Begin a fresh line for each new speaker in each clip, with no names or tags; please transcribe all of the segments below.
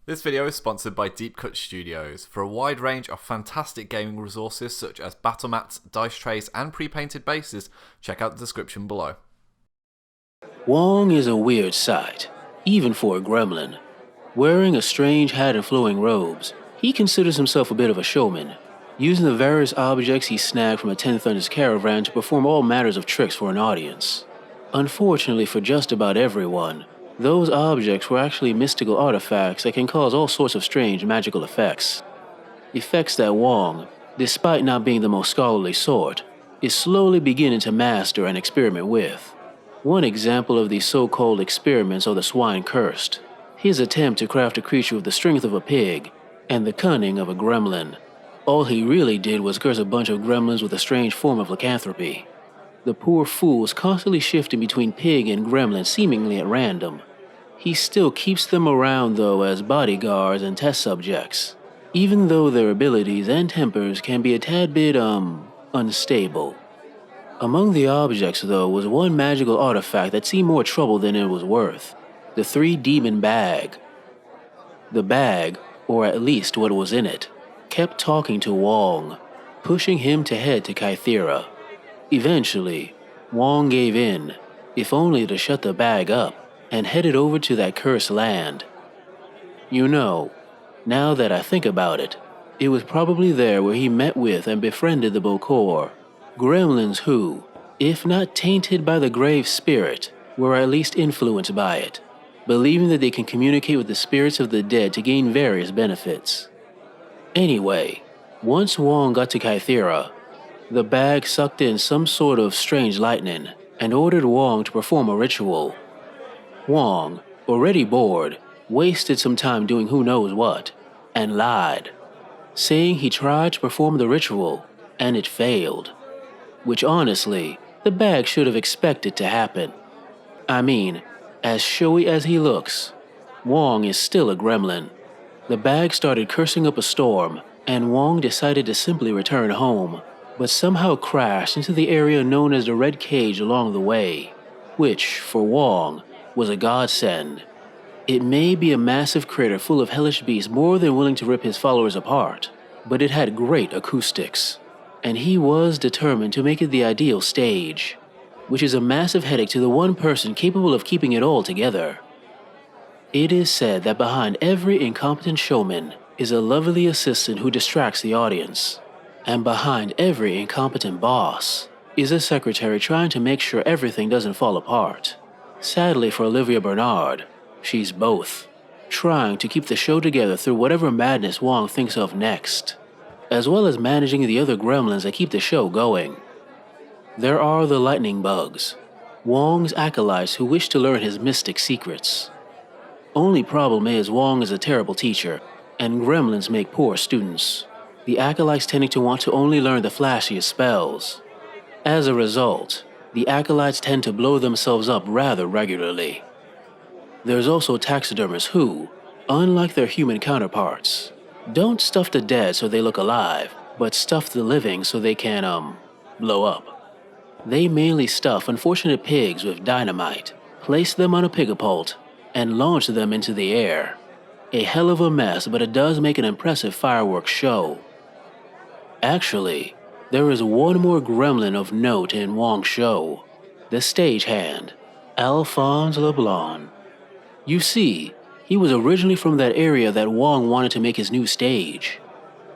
This video is sponsored by Deep Cut Studios. For a wide range of fantastic gaming resources such as battle mats, dice trays and pre-painted bases, check out the description below.
Wong is a weird sight, even for a gremlin. Wearing a strange hat and flowing robes, he considers himself a bit of a showman, using the various objects he snagged from a 10 Thunders caravan to perform all matters of tricks for an audience. Unfortunately for just about everyone, those objects were actually mystical artifacts that can cause all sorts of strange magical effects. Effects that Wong, despite not being the most scholarly sort, is slowly beginning to master and experiment with. One example of these so-called experiments are the swine cursed, his attempt to craft a creature with the strength of a pig and the cunning of a gremlin. All he really did was curse a bunch of gremlins with a strange form of lycanthropy. The poor fool was constantly shifting between pig and gremlin seemingly at random. He still keeps them around though as bodyguards and test subjects, even though their abilities and tempers can be a tad bit, unstable. Among the objects though was one magical artifact that seemed more trouble than it was worth, the 3-demon bag. The bag, or at least what was in it, kept talking to Wong, pushing him to head to Kythera. Eventually, Wong gave in, if only to shut the bag up, and headed over to that cursed land. You know, now that I think about it, it was probably there where he met with and befriended the Bokor, gremlins who, if not tainted by the grave spirit, were at least influenced by it, believing that they can communicate with the spirits of the dead to gain various benefits. Anyway, once Wong got to Kythera, the bag sucked in some sort of strange lightning and ordered Wong to perform a ritual. Wong, already bored, wasted some time doing who knows what, and lied, saying he tried to perform the ritual, and it failed. Which honestly, the bag should have expected to happen. I mean, as showy as he looks, Wong is still a gremlin. The bag started cursing up a storm, and Wong decided to simply return home, but somehow crashed into the area known as the Red Cage along the way, which, for Wong, was a godsend. It may be a massive crater full of hellish beasts more than willing to rip his followers apart, but it had great acoustics, and he was determined to make it the ideal stage, which is a massive headache to the one person capable of keeping it all together. It is said that behind every incompetent showman is a lovely assistant who distracts the audience, and behind every incompetent boss is a secretary trying to make sure everything doesn't fall apart. Sadly for Olivia Bernard, she's both, trying to keep the show together through whatever madness Wong thinks of next, as well as managing the other gremlins that keep the show going. There are the lightning bugs, Wong's acolytes who wish to learn his mystic secrets. Only problem is Wong is a terrible teacher, and gremlins make poor students, the acolytes tending to want to only learn the flashiest spells. As a result, the acolytes tend to blow themselves up rather regularly. There's also taxidermists who, unlike their human counterparts, don't stuff the dead so they look alive, but stuff the living so they can, blow up. They mainly stuff unfortunate pigs with dynamite, place them on a pigapult, and launch them into the air. A hell of a mess, but it does make an impressive fireworks show. Actually, there is one more gremlin of note in Wong's show, the stagehand, Alphonse LeBlanc. You see, he was originally from that area that Wong wanted to make his new stage.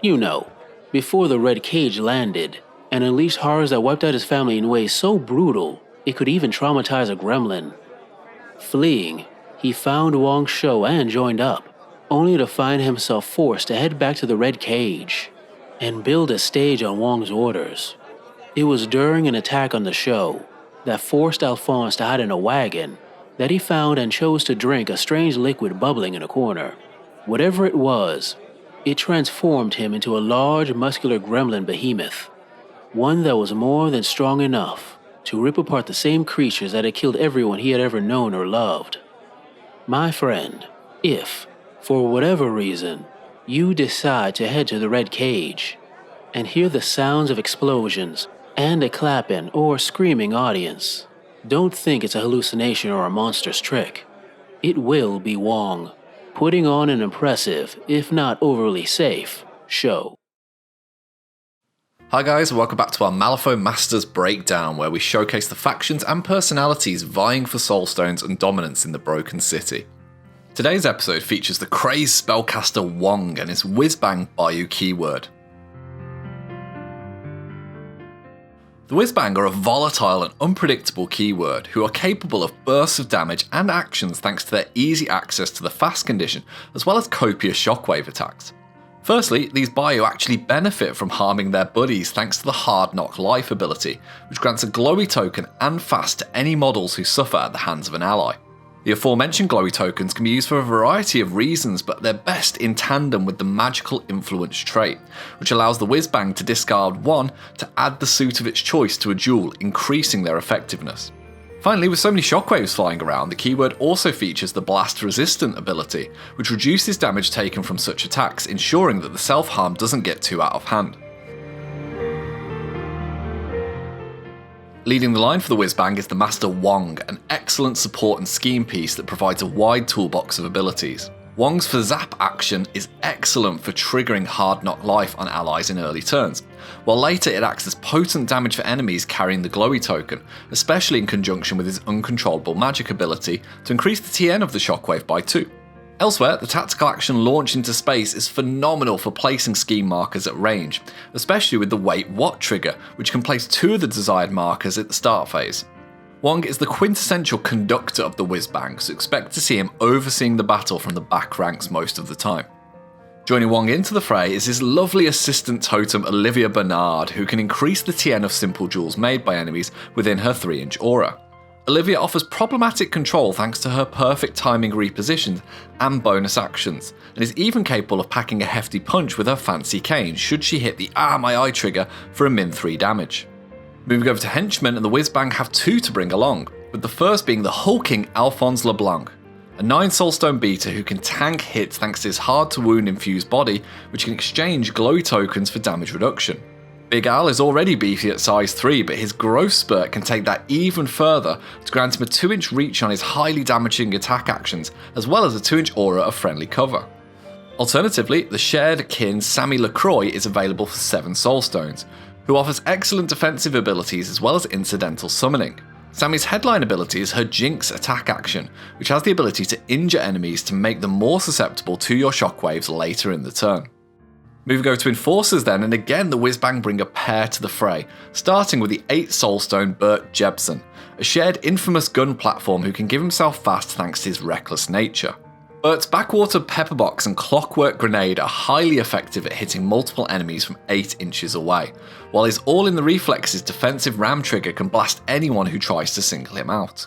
You know, before the Red Cage landed and unleashed horrors that wiped out his family in ways so brutal it could even traumatize a gremlin. Fleeing, he found Wong's show and joined up, only to find himself forced to head back to the Red Cage and build a stage on Wong's orders. It was during an attack on the show that forced Alphonse to hide in a wagon that he found and chose to drink a strange liquid bubbling in a corner. Whatever it was, it transformed him into a large, muscular gremlin behemoth, one that was more than strong enough to rip apart the same creatures that had killed everyone he had ever known or loved. My friend, if, for whatever reason, you decide to head to the Red Cage and hear the sounds of explosions and a clapping or screaming audience, don't think it's a hallucination or a monster's trick. It will be Wong. putting on an impressive, if not overly safe, show.
Hi guys, welcome back to our Malifaux Masters Breakdown, where we showcase the factions and personalities vying for soulstones and dominance in the Broken City. Today's episode features the crazed spellcaster Wong and his Wizz-Bang Bayou keyword. The Wizz-Bang are a volatile and unpredictable keyword who are capable of bursts of damage and actions thanks to their easy access to the fast condition, as well as copious shockwave attacks. Firstly, these Bayou actually benefit from harming their buddies thanks to the Hard Knock Life ability, which grants a glowy token and fast to any models who suffer at the hands of an ally. The aforementioned glowy tokens can be used for a variety of reasons, but they're best in tandem with the magical influence trait, which allows the Wizz-Bang to discard one to add the suit of its choice to a duel, increasing their effectiveness. Finally, with so many shockwaves flying around, the keyword also features the blast resistant ability, which reduces damage taken from such attacks, ensuring that the self-harm doesn't get too out of hand. Leading the line for the Wizz-Bang is the Master Wong, an excellent support and scheme piece that provides a wide toolbox of abilities. Wong's for Zap action is excellent for triggering Hard Knock Life on allies in early turns, while later it acts as potent damage for enemies carrying the glowy token, especially in conjunction with his uncontrollable magic ability to increase the TN of the shockwave by 2. Elsewhere, the tactical action Launch into Space is phenomenal for placing scheme markers at range, especially with the Wait What trigger, which can place 2 of the desired markers at the start phase. Wong is the quintessential conductor of the Wizz-Bang, so expect to see him overseeing the battle from the back ranks most of the time. Joining Wong into the fray is his lovely assistant totem Olivia Bernard, who can increase the TN of simple duels made by enemies within her 3-inch aura. Olivia offers problematic control thanks to her perfect timing repositions and bonus actions, and is even capable of packing a hefty punch with her fancy cane should she hit the my eye trigger for a min 3 damage. Moving over to henchmen, and the Wizz-Bang have 2 to bring along, with the first being the hulking Alphonse LeBlanc, a 9 soulstone beater who can tank hits thanks to his hard to wound infused body, which can exchange glowy tokens for damage reduction. Big Al is already beefy at size 3, but his growth spurt can take that even further to grant him a 2-inch reach on his highly damaging attack actions, as well as a 2-inch aura of friendly cover. Alternatively, the shared kin Sammy LaCroix is available for 7 soulstones, who offers excellent defensive abilities as well as incidental summoning. Sammy's headline ability is her Jinx attack action, which has the ability to injure enemies to make them more susceptible to your shockwaves later in the turn. Moving over to Enforcers then, and again the Wizz-Bang bring a pair to the fray, starting with the 8 soulstone Bert Jebsen, a shared infamous gun platform who can give himself fast thanks to his reckless nature. Bert's Backwater Pepperbox and Clockwork Grenade are highly effective at hitting multiple enemies from 8 inches away, while his All in the Reflexes defensive ram trigger can blast anyone who tries to single him out.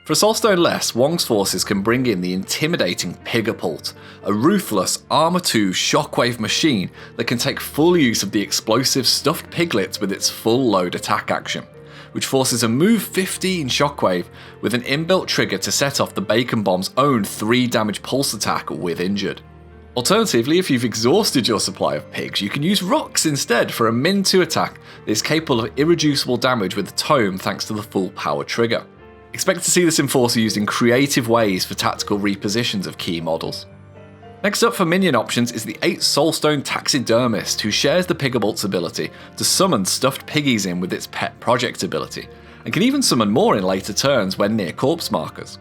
For a soulstone less, Wong's forces can bring in the intimidating Pigapult, a ruthless Armor 2 shockwave machine that can take full use of the explosive stuffed piglets with its full load attack action, which forces a move 15 shockwave with an inbuilt trigger to set off the Bacon Bomb's own 3 damage pulse attack with injured. Alternatively, if you've exhausted your supply of pigs, you can use rocks instead for a min 2 attack that is capable of irreducible damage with the tome thanks to the full power trigger. Expect to see this Enforcer used in creative ways for tactical repositions of key models. Next up for minion options is the 8 soulstone Taxidermist, who shares the Pigabult's ability to summon stuffed piggies in with its pet project ability, and can even summon more in later turns when near corpse markers.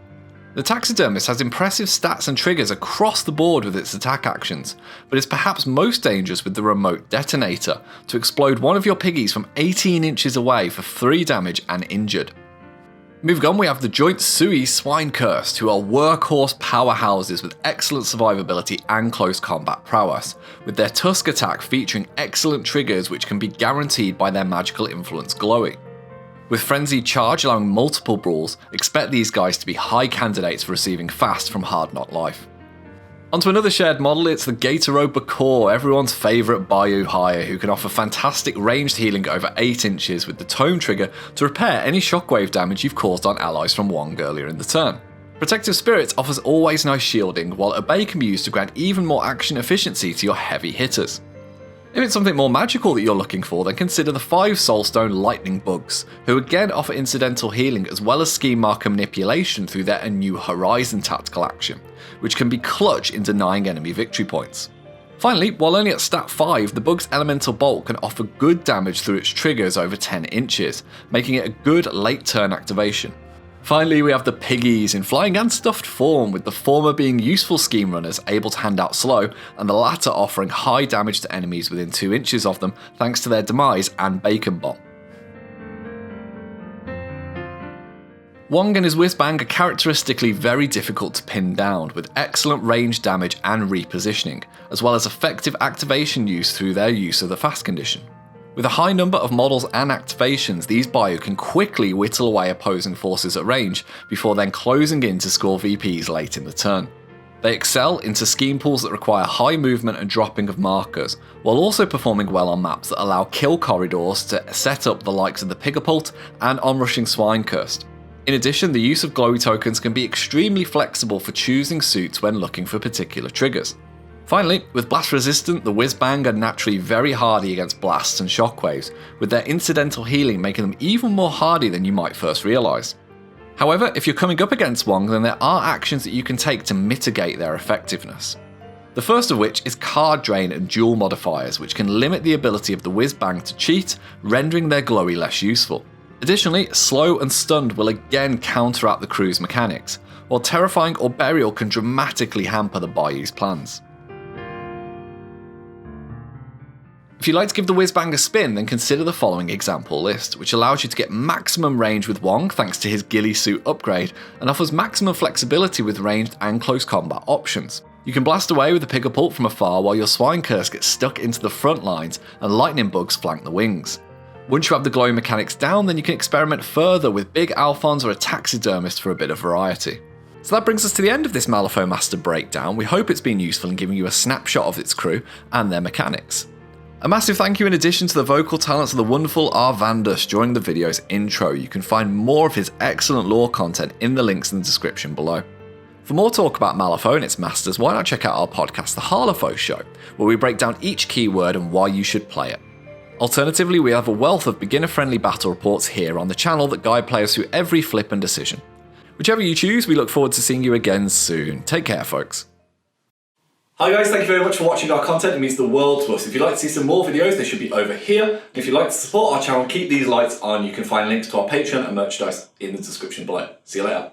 The Taxidermist has impressive stats and triggers across the board with its attack actions, but is perhaps most dangerous with the remote detonator to explode one of your piggies from 18 inches away for 3 damage and injured. Moving on, we have the Joint Sui Swine Cursed, who are workhorse powerhouses with excellent survivability and close combat prowess, with their Tusk attack featuring excellent triggers which can be guaranteed by their magical influence glowing. With Frenzied Charge allowing multiple brawls, expect these guys to be high candidates for receiving fast from Hard Knock Life. Onto another shared model, it's the Gatoro Bakor, everyone's favourite Bayou hire, who can offer fantastic ranged healing over 8 inches with the Tome trigger to repair any shockwave damage you've caused on allies from Wong earlier in the turn. Protective Spirits offers always nice shielding, while Obey can be used to grant even more action efficiency to your heavy hitters. If it's something more magical that you're looking for, then consider the 5 Soulstone Lightning Bugs, who again offer incidental healing as well as scheme marker manipulation through their A New Horizon tactical action, which can be clutch in denying enemy victory points. Finally, while only at stat 5, the bug's elemental bolt can offer good damage through its triggers over 10 inches, making it a good late turn activation. Finally, we have the piggies in flying and stuffed form, with the former being useful scheme runners able to hand out slow, and the latter offering high damage to enemies within 2 inches of them thanks to their demise and bacon bomb. Wong and his whizz-bang are characteristically very difficult to pin down, with excellent range damage and repositioning, as well as effective activation use through their use of the fast condition. With a high number of models and activations, these Bayou can quickly whittle away opposing forces at range before then closing in to score VPs late in the turn. They excel into scheme pools that require high movement and dropping of markers, while also performing well on maps that allow kill corridors to set up the likes of the Pigapult and onrushing Swinecurse. In addition, the use of glowy tokens can be extremely flexible for choosing suits when looking for particular triggers. Finally, with blast resistant, the Wizz-Bang are naturally very hardy against blasts and shockwaves, with their incidental healing making them even more hardy than you might first realise. However, if you're coming up against Wong, then there are actions that you can take to mitigate their effectiveness. The first of which is card drain and dual modifiers, which can limit the ability of the Wizz-Bang to cheat, rendering their glowy less useful. Additionally, slow and stunned will again counteract the crew's mechanics, while terrifying or burial can dramatically hamper the Bayou's plans. If you'd like to give the Wizz-Bang a spin, then consider the following example list, which allows you to get maximum range with Wong thanks to his ghillie suit upgrade, and offers maximum flexibility with ranged and close combat options. You can blast away with the Pigapult from afar while your Swinecurse gets stuck into the front lines and lightning bugs flank the wings. Once you have the glowing mechanics down, then you can experiment further with big Alphons or a taxidermist for a bit of variety. So that brings us to the end of this Malifaux Master breakdown. We hope it's been useful in giving you a snapshot of its crew and their mechanics. A massive thank you in addition to the vocal talents of the wonderful Arvandus during the video's intro. You can find more of his excellent lore content in the links in the description below. For more talk about Malifaux and its masters, why not check out our podcast, The Harlefaux Show, where we break down each keyword and why you should play it. Alternatively, we have a wealth of beginner-friendly battle reports here on the channel that guide players through every flip and decision. Whichever you choose, we look forward to seeing you again soon. Take care, folks. Hi guys, thank you very much for watching our content. It means the world to us. If you'd like to see some more videos, they should be over here. And if you'd like to support our channel, keep these lights on. You can find links to our Patreon and merchandise in the description below. See you later.